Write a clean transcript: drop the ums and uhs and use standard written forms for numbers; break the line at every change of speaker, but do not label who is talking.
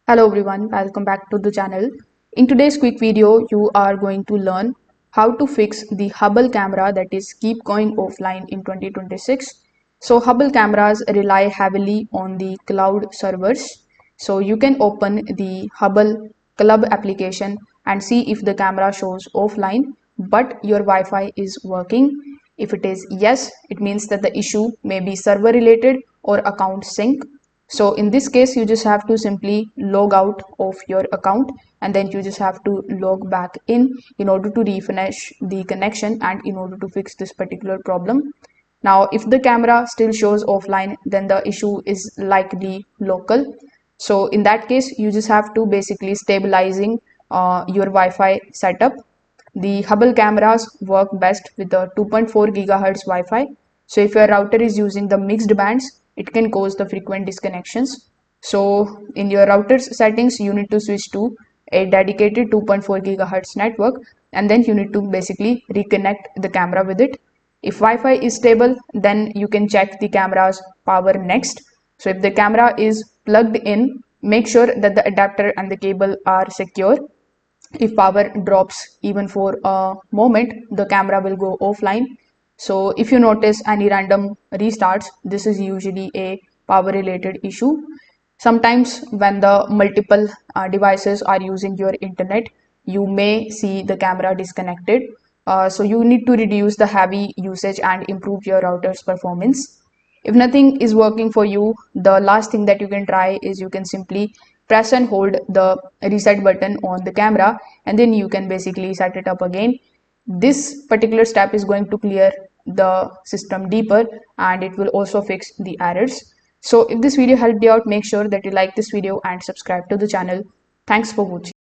Hello everyone, welcome back to the channel. In today's quick video, you are going to learn how to fix the Hubble camera that is keep going offline in 2026. So Hubble cameras rely heavily on the cloud servers. So you can open the Hubble Club application and see if the camera shows offline, but your Wi-Fi is working. If it is yes, it means that the issue may be server related or account sync. So in this case, you just have to simply log out of your account and then you just have to log back in order to refinish the connection and in order to fix this particular problem. Now, if the camera still shows offline, then the issue is likely local. So in that case, you just have to basically stabilizing your Wi-Fi setup. The Hubble cameras work best with the 2.4 gigahertz Wi-Fi. So if your router is using the mixed bands, it can cause the frequent disconnections. So in your router's settings, you need to switch to a dedicated 2.4 gigahertz network, and then you need to basically reconnect the camera with it. If Wi-Fi is stable, then you can check the camera's power next. So if the camera is plugged in, make sure that the adapter and the cable are secure. If power drops even for a moment, the camera will go offline. So if you notice any random restarts, this is usually a power related issue. Sometimes when the multiple devices are using your internet, you may see the camera disconnected. So you need to reduce the heavy usage and improve your router's performance. If nothing is working for you, the last thing that you can try is you can simply press and hold the reset button on the camera, and then you can basically set it up again. This particular step is going to clear the system deeper and it will also fix the errors. So if this video helped you out, make sure that you like this video and subscribe to the channel. Thanks for watching.